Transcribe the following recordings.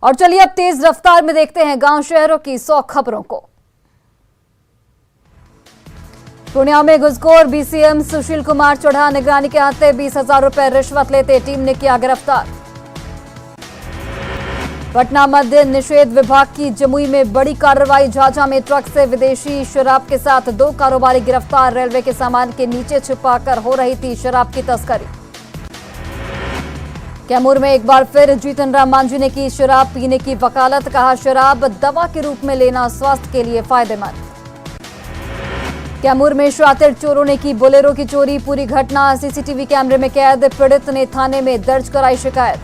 और चलिए अब तेज रफ्तार में देखते हैं गांव शहरों की 100 खबरों को। पूर्णिया में घुसखोर बीसीएम सुशील कुमार चौड़ा निगरानी के हाथे 20,000 रुपए रिश्वत लेते टीम ने किया गिरफ्तार। पटना मद्य निषेध विभाग की जमुई में बड़ी कार्रवाई। झाझा में ट्रक से विदेशी शराब के साथ 2 कारोबारी गिरफ्तार। रेलवे के सामान के नीचे छिपाकर हो रही थी शराब की तस्करी। कैमूर में एक बार फिर जीतन राम मांझी ने की शराब पीने की वकालत। कहा शराब दवा के रूप में लेना स्वास्थ्य के लिए फायदेमंद। कैमूर में शातिर चोरों ने की बोलेरो की चोरी। पूरी घटना सीसीटीवी कैमरे में कैद। पीड़ित ने थाने में दर्ज कराई शिकायत।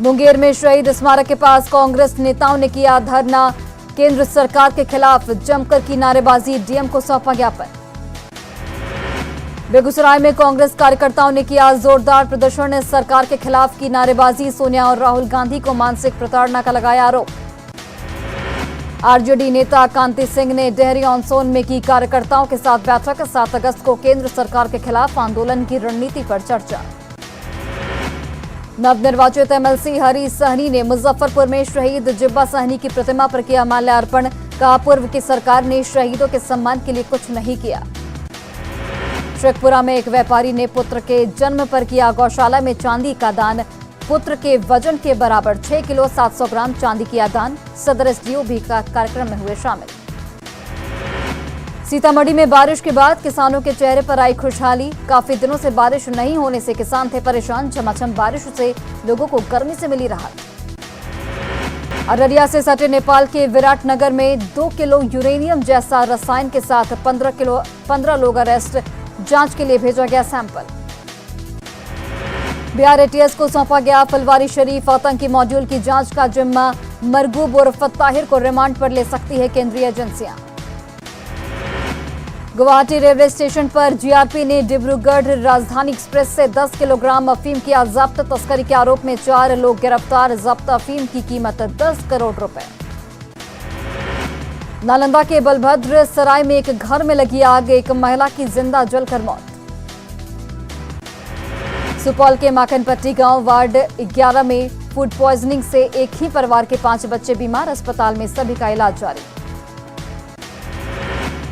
मुंगेर में शहीद स्मारक के पास कांग्रेस नेताओं ने किया धरना। केंद्र सरकार के खिलाफ जमकर की नारेबाजी। डीएम को सौंपा ज्ञापन। बेगूसराय में कांग्रेस कार्यकर्ताओं ने किया जोरदार प्रदर्शन। सरकार के खिलाफ की नारेबाजी। सोनिया और राहुल गांधी को मानसिक प्रताड़ना का लगाया आरोप। आरजेडी नेता कांति सिंह ने डेहरी ऑन सोन में की कार्यकर्ताओं के साथ बैठक। 7 अगस्त को केंद्र सरकार के खिलाफ आंदोलन की रणनीति पर चर्चा। नवनिर्वाचित एमएलसी हरी सहनी ने मुजफ्फरपुर में शहीद जिब्बा सहनी की प्रतिमा पर किया माल्यार्पण। कहा पूर्व की सरकार ने शहीदों के सम्मान के लिए कुछ नहीं किया। शेखपुरा में एक व्यापारी ने पुत्र के जन्म पर किया गौशाला में चांदी का दान। पुत्र के वजन के बराबर 6 किलो 700 ग्राम चांदी किया दान। सदर एसडीओ भी कार्यक्रम में हुए शामिल। सीतामढ़ी में बारिश के बाद किसानों के चेहरे पर आई खुशहाली। काफी दिनों से बारिश नहीं होने से किसान थे परेशान। झमाझम बारिश से लोगों को गर्मी से मिली राहत। अररिया से सटे नेपाल के विराटनगर में 2 किलो यूरेनियम जैसा रसायन के साथ 15 लोग अरेस्ट। जांच के लिए भेजा गया सैंपल। बिहार एटीएस को सौंपा गया फुलवारी शरीफ आतंकी मॉड्यूल की जांच का जिम्मा। मरगूब उर्फ ताहिर को रिमांड पर ले सकती है केंद्रीय एजेंसियां। गुवाहाटी रेलवे स्टेशन पर जीआरपी ने डिब्रूगढ़ राजधानी एक्सप्रेस से 10 किलोग्राम अफीम किया जब्त। तस्करी के आरोप में 4 लोग गिरफ्तार। जब्त अफीम की कीमत 10 करोड़ रुपए। नालंदा के बलभद्र सराय में एक घर में लगी आग। एक महिला की जिंदा जलकर मौत। सुपौल के माखनपट्टी गांव वार्ड 11 में फूड पॉइजनिंग से एक ही परिवार के 5 बच्चे बीमार। अस्पताल में सभी का इलाज जारी।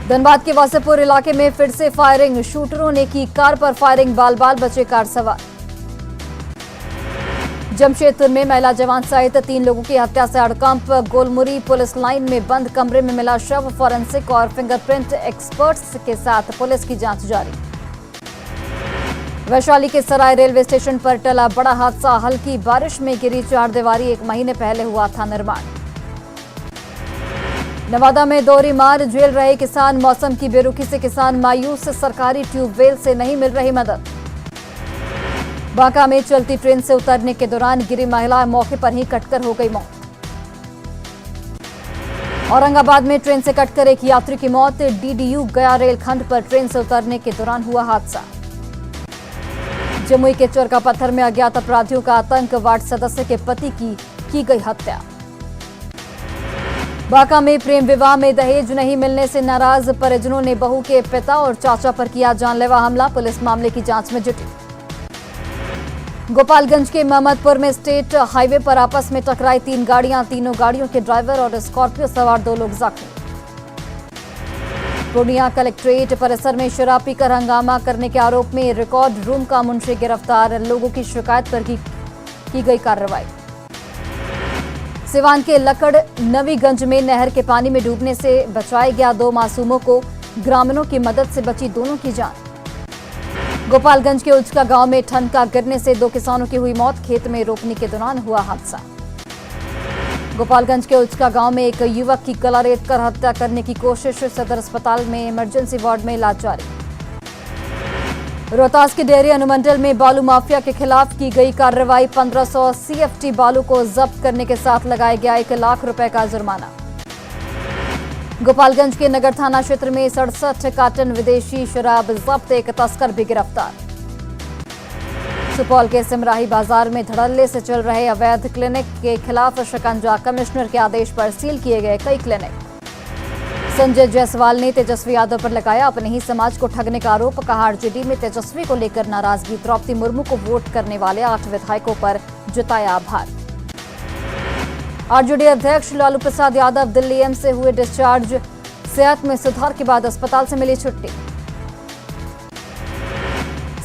धनबाद के वासेपुर इलाके में फिर से फायरिंग। शूटरों ने की कार पर फायरिंग। बाल बाल बचे कार सवार। जमशेदपुर में महिला जवान सहित 3 लोगों की हत्या से हड़कंप। गोलमुरी पुलिस लाइन में बंद कमरे में मिला शव। फॉरेंसिक और फिंगरप्रिंट एक्सपर्ट्स के साथ पुलिस की जांच जारी। वैशाली के सराय रेलवे स्टेशन पर टला बड़ा हादसा। हल्की बारिश में गिरी 4 दीवारी। 1 महीने पहले हुआ था निर्माण। नवादा में दोहरी मार झेल रहे किसान। मौसम की बेरुखी से किसान मायूस। सरकारी ट्यूबवेल से नहीं मिल रही मदद। बांका में चलती ट्रेन से उतरने के दौरान गिरी महिला। मौके पर ही कटकर हो गई मौत। औरंगाबाद में ट्रेन से कटकर एक यात्री की मौत। डीडीयू गया रेलखंड पर ट्रेन से उतरने के दौरान हुआ हादसा। जमुई के चरका पत्थर में अज्ञात अपराधियों का आतंक। वार्ड सदस्य के पति की गई हत्या। बांका में प्रेम विवाह में दहेज नहीं मिलने से नाराज परिजनों ने बहू के पिता और चाचा पर किया जानलेवा हमला। पुलिस मामले की जांच में जुटी। गोपालगंज के मोहम्मदपुर में स्टेट हाईवे पर आपस में टकराई 3 गाड़ियां। तीनों गाड़ियों के ड्राइवर और स्कॉर्पियो सवार 2 लोग जख्मी। पूर्णिया कलेक्ट्रेट परिसर में शराब पीकर हंगामा करने के आरोप में रिकॉर्ड रूम का मुंशी गिरफ्तार। लोगों की शिकायत पर की गई कार्रवाई। सिवान के लकड़ नवीगंज में नहर के पानी में डूबने से बचाया गया 2 मासूमों को। ग्रामीणों की मदद से बची दोनों की जान। गोपालगंज के उचका गांव में ठनका गिरने से 2 किसानों की हुई मौत। खेत में रोपनी के दौरान हुआ हादसा। गोपालगंज के उचका गांव में एक युवक की गला रेत कर हत्या करने की कोशिश। सदर अस्पताल में इमरजेंसी वार्ड में इलाज जारी। रोहतास के डेहरी अनुमंडल में बालू माफिया के खिलाफ की गई कार्रवाई। 1500 सीएफटी बालू को जब्त करने के साथ लगाया गया 1 लाख रुपए का जुर्माना। गोपालगंज के नगर थाना क्षेत्र में 67 कार्टन विदेशी शराब जब्त। एक तस्कर भी गिरफ्तार। सुपौल के सिमराही बाजार में धड़ल्ले से चल रहे अवैध क्लिनिक के खिलाफ शिकंजा। कमिश्नर के आदेश पर सील किए गए कई क्लिनिक। संजय जायसवाल ने तेजस्वी यादव पर लगाया अपने ही समाज को ठगने का आरोप। कहा आरजेडी में तेजस्वी को लेकर नाराजगी। द्रौपदी मुर्मू को वोट करने वाले 8 विधायकों पर जताया आभार। आरजेडी अध्यक्ष लालू प्रसाद यादव दिल्ली एम्स से हुए डिस्चार्ज। सेहत में सुधार के बाद अस्पताल से मिली छुट्टी।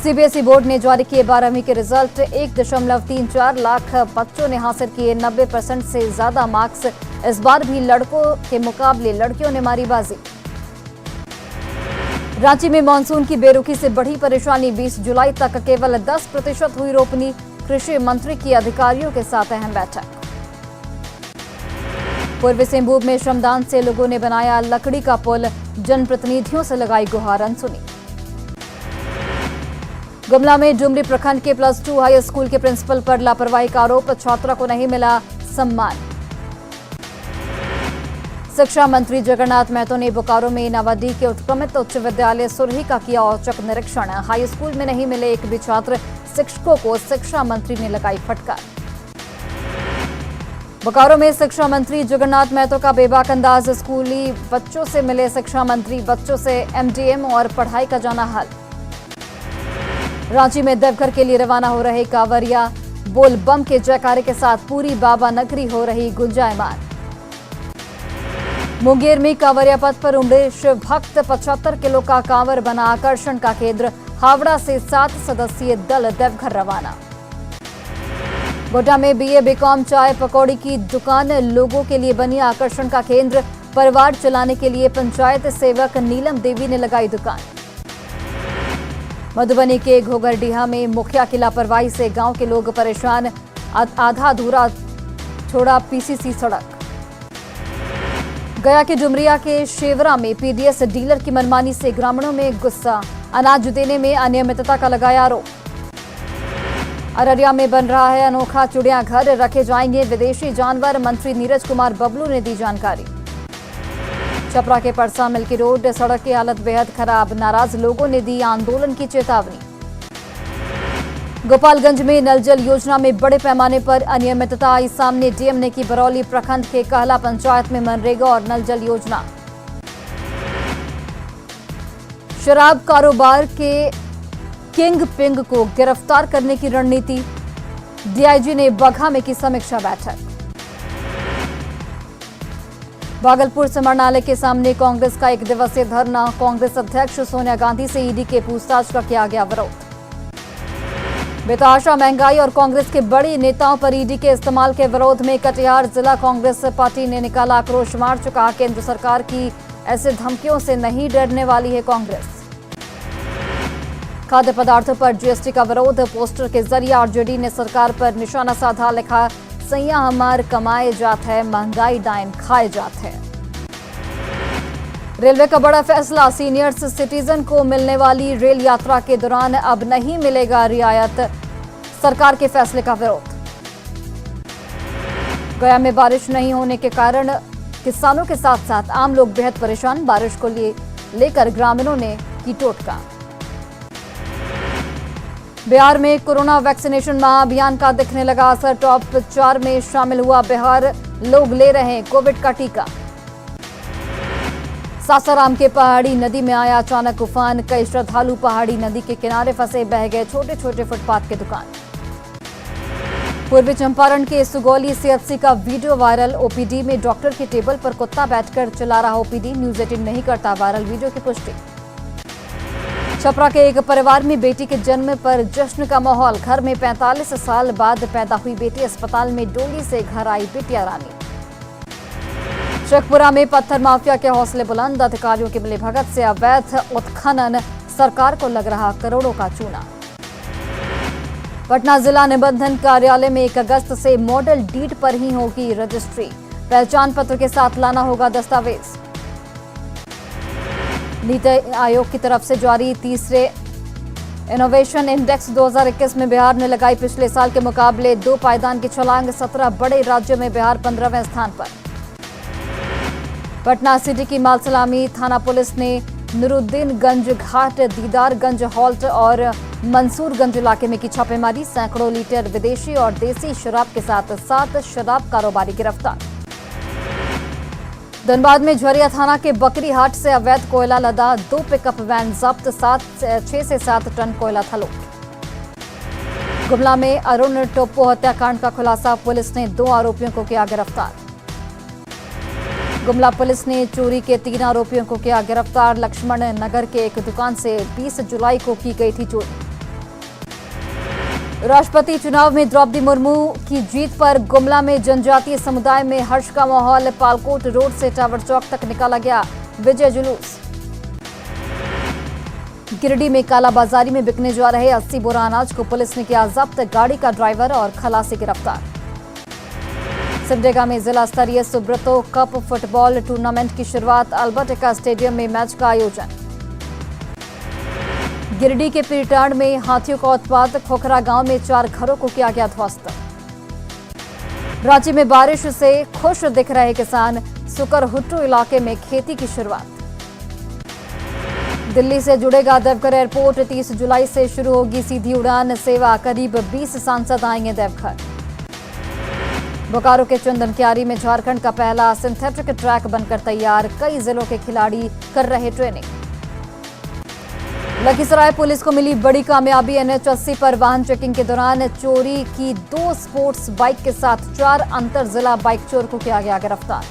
सीबीएसई बोर्ड ने जारी किए 12वीं के रिजल्ट। 1.34 लाख बच्चों ने हासिल किए 90% से ज्यादा मार्क्स। इस बार भी लड़कों के मुकाबले लड़कियों ने मारी बाजी। रांची में मानसून की बेरुखी से बढ़ी परेशानी। 20 जुलाई तक केवल 10% हुई रोपनी। कृषि मंत्री की अधिकारियों के साथ अहम बैठक। पूर्वी सिंहभूम में श्रमदान से लोगों ने बनाया लकड़ी का पुल। जनप्रतिनिधियों से लगाई गुहार अनसुनी। गुमला में डुमरी प्रखंड के +2 हाई स्कूल के प्रिंसिपल पर लापरवाही का आरोप। छात्रा को नहीं मिला सम्मान। शिक्षा मंत्री जगन्नाथ महतो ने बोकारो में नावाडी के उत्क्रमित उच्च विद्यालय सुरही का किया औचक निरीक्षण। हाई स्कूल में नहीं मिले एक भी छात्र। शिक्षकों को शिक्षा मंत्री ने लगाई फटकार। बोकारो में शिक्षा मंत्री जगन्नाथ महतो का बेबाक अंदाज। स्कूली बच्चों से मिले शिक्षा मंत्री। बच्चों से एमडीएम और पढ़ाई का जाना हाल। रांची में देवघर के लिए रवाना हो रहे कांवरिया। बोल बम के जयकारे के साथ पूरी बाबा नगरी हो रही गुंजायमान। मुंगेर में कांवरिया पथ पर उमड़े शिव भक्त। 75 किलो का कांवर बना आकर्षण का केंद्र। हावड़ा से 7 सदस्यीय दल देवघर रवाना। गोड्डा में बीए बीकॉम चाय पकौड़ी की दुकान लोगों के लिए बनी आकर्षण का केंद्र। परिवार चलाने के लिए पंचायत सेवक नीलम देवी ने लगाई दुकान। मधुबनी के घोघरडीहा में मुखिया की लापरवाही से गांव के लोग परेशान। आधा अधूरा छोड़ा पीसीसी सड़क। गया के डुमरिया के शेवरा में पीडीएस डीलर की मनमानी से ग्रामीणों में गुस्सा। अनाज देने में अनियमितता का लगाया आरोप। अररिया में बन रहा है अनोखा चिड़ियाघर। रखे जाएंगे विदेशी जानवर। मंत्री नीरज कुमार बबलू ने दी जानकारी। छपरा के परसा मिल्की रोड सड़क की हालत बेहद खराब। नाराज लोगों ने दी आंदोलन की चेतावनी। गोपालगंज में नल जल योजना में बड़े पैमाने पर अनियमितता आई सामने। डीएम ने की बरौली प्रखंड के कहला पंचायत में मनरेगा और नल जल योजना। शराब कारोबार के किंग पिंग को गिरफ्तार करने की रणनीति। डीआईजी ने बगहा में की समीक्षा बैठक। भागलपुर समरनालय के सामने कांग्रेस का 1 दिवसीय धरना। कांग्रेस अध्यक्ष सोनिया गांधी से ईडी के पूछताछ का किया गया विरोध। बेतहाशा महंगाई और कांग्रेस के बड़े नेताओं पर ईडी के इस्तेमाल के विरोध में कटिहार जिला कांग्रेस पार्टी ने निकाला आक्रोश मार्च। कहा केंद्र सरकार की ऐसे धमकियों से नहीं डरने वाली है कांग्रेस। खाद्य पदार्थों पर जीएसटी का विरोध। पोस्टर के जरिए आरजेडी ने सरकार पर निशाना साधा। लिखा सैया हमार कमाए जात है, महंगाई डाइन खाए जात है। रेलवे का बड़ा फैसला। सीनियर्स सिटीजन को मिलने वाली रेल यात्रा के दौरान अब नहीं मिलेगा रियायत। सरकार के फैसले का विरोध। गया में बारिश नहीं होने के कारण किसानों के साथ साथ आम लोग बेहद परेशान। बारिश को लेकर ग्रामीणों ने की टोटका। बिहार में कोरोना वैक्सीनेशन महाअभियान का दिखने लगा असर। टॉप 4 में शामिल हुआ बिहार। लोग ले रहे हैं कोविड का टीका। सासाराम के पहाड़ी नदी में आया अचानक उफान। कई श्रद्धालु पहाड़ी नदी के किनारे फंसे। बह गए छोटे छोटे फुटपाथ के दुकान। पूर्वी चंपारण के सुगौली सीएचसी का वीडियो वायरल। ओपीडी में डॉक्टर के टेबल पर कुत्ता बैठकर चला रहा ओपीडी। न्यूज 18 नहीं करता वायरल वीडियो की पुष्टि। छपरा के एक परिवार में बेटी के जन्म पर जश्न का माहौल। घर में 45 साल बाद पैदा हुई बेटी। अस्पताल में डोली से घर आई बिटिया रानी। शेखपुरा में पत्थर माफिया के हौसले बुलंद। अधिकारियों की मिलीभगत से अवैध उत्खनन। सरकार को लग रहा करोड़ों का चूना। पटना जिला निबंधन कार्यालय में 1 अगस्त से मॉडल डीड पर ही होगी रजिस्ट्री। पहचान पत्र के साथ लाना होगा दस्तावेज। नीति आयोग की तरफ से जारी तीसरे इनोवेशन इंडेक्स 2021 में बिहार ने लगाई पिछले साल के मुकाबले 2 पायदान की छलांग। 17 बड़े राज्यों में बिहार 15वें स्थान पर। पटना सिटी की मालसलामी थाना पुलिस ने नुरुद्दीनगंज घाट, दीदारगंज हॉल्ट और मंसूरगंज इलाके में की छापेमारी। सैकड़ों लीटर विदेशी और देसी शराब के साथ 7 शराब कारोबारी गिरफ्तार। धनबाद में झरिया थाना के बकरी हाट से अवैध कोयला लदा। 2 पिकअप वैन जब्त। 6 से 7 टन कोयला था लूट। गुमला में अरुण टोप्पो हत्याकांड का खुलासा, पुलिस ने 2 आरोपियों को किया गिरफ्तार। गुमला पुलिस ने चोरी के 3 आरोपियों को किया गिरफ्तार। लक्ष्मण नगर के एक दुकान से 20 जुलाई को की गई थी चोरी। राष्ट्रपति चुनाव में द्रौपदी मुर्मू की जीत पर गुमला में जनजातीय समुदाय में हर्ष का माहौल। पालकोट रोड से टावर चौक तक निकाला गया विजय जुलूस। गिरिडीह में कालाबाजारी में बिकने जा रहे 80 बोरा अनाज को पुलिस ने किया जब्त। गाड़ी का ड्राइवर और खलासी गिरफ्तार। सिमडेगा में जिला स्तरीय सुब्रतो कप फुटबॉल टूर्नामेंट की शुरुआत। अल्बर्ट स्टेडियम में मैच का आयोजन। गिरिडीह के पीरटांड में हाथियों का उत्पात। खोखरा गांव में 4 घरों को किया गया ध्वस्त। रांची में बारिश से खुश दिख रहे किसान। सुकरहुट्टू इलाके में खेती की शुरुआत। दिल्ली से जुड़ेगा देवघर एयरपोर्ट। 30 जुलाई से शुरू होगी सीधी उड़ान सेवा। करीब 20 सांसद आएंगे देवघर। बोकारो के चंदनकियारी में झारखंड का पहला सिंथेटिक ट्रैक बनकर तैयार। कई जिलों के खिलाड़ी कर रहे ट्रेनिंग। लखीसराय पुलिस को मिली बड़ी कामयाबी। NH 80 पर वाहन चेकिंग के दौरान चोरी की 2 स्पोर्ट्स बाइक के साथ 4 अंतर जिला बाइक चोर को किया गया गिरफ्तार।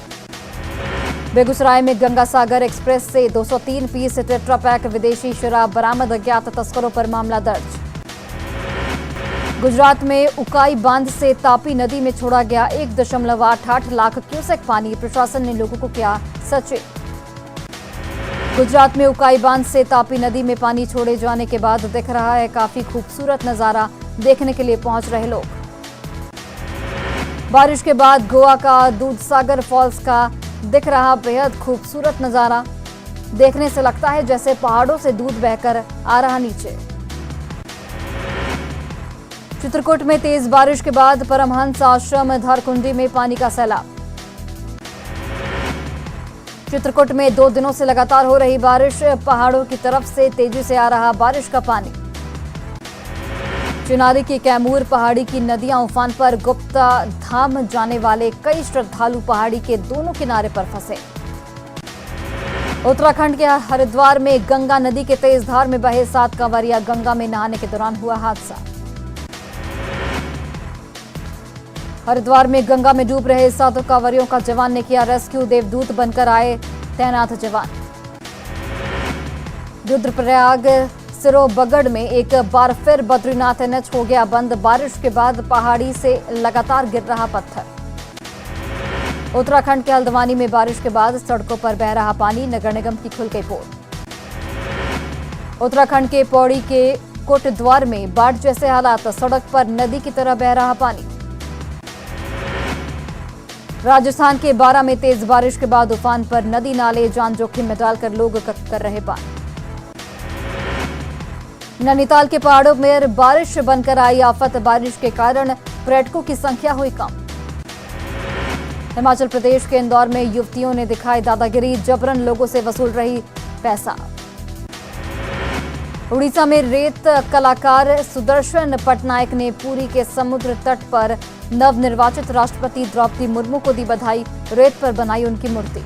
बेगूसराय में गंगा सागर एक्सप्रेस से 203 पीस टेट्रा पैक विदेशी शराब बरामद। अज्ञात तस्करों पर मामला दर्ज। गुजरात में उकाई बांध से तापी नदी में छोड़ा गया 1.88 लाख क्यूसेक पानी। प्रशासन ने लोगों को किया सचेत। गुजरात में उकाई बांध से तापी नदी में पानी छोड़े जाने के बाद दिख रहा है काफी खूबसूरत नजारा। देखने के लिए पहुंच रहे लोग। बारिश के बाद गोवा का दूधसागर फॉल्स का दिख रहा बेहद खूबसूरत नजारा। देखने से लगता है जैसे पहाड़ों से दूध बहकर आ रहा नीचे। चित्रकूट में तेज बारिश के बाद परमहंस आश्रम धारकुंडी में पानी का सैलाब। चित्रकूट में 2 दिनों से लगातार हो रही बारिश। पहाड़ों की तरफ से तेजी से आ रहा बारिश का पानी। चिनारी की कैमूर पहाड़ी की नदियां उफान पर। गुप्ता धाम जाने वाले कई श्रद्धालु पहाड़ी के दोनों किनारे पर फंसे। उत्तराखंड के हरिद्वार में गंगा नदी के तेज धार में बहे 7 कांवरिया। गंगा में नहाने के दौरान हुआ हादसा। हरिद्वार में गंगा में डूब रहे 7 कांवरियों का जवान ने किया रेस्क्यू। देवदूत बनकर आए तैनात जवान। रुद्रप्रयाग सिरोबगढ़ में एक बार फिर बद्रीनाथ NH हो गया बंद। बारिश के बाद पहाड़ी से लगातार गिर रहा पत्थर। उत्तराखंड के हल्द्वानी में बारिश के बाद सड़कों पर बह रहा पानी। नगर निगम की खुल गई पोल। उत्तराखंड के पौड़ी के कोटद्वार में बाढ़ जैसे हालात। सड़क पर नदी की तरह बह रहा पानी। राजस्थान के बारां में तेज बारिश के बाद उफान पर नदी नाले। जान जोखिम में डालकर लोग कर रहे पार। नैनीताल के पहाड़ों में बारिश बनकर आई आफत। बारिश के कारण पर्यटकों की संख्या हुई कम। हिमाचल प्रदेश के इंदौर में युवतियों ने दिखाई दादागिरी। जबरन लोगों से वसूल रही पैसा। उड़ीसा में रेत कलाकार सुदर्शन पटनायक ने पुरी के समुद्र तट पर नवनिर्वाचित राष्ट्रपति द्रौपदी मुर्मू को दी बधाई। रेत पर बनाई उनकी मूर्ति।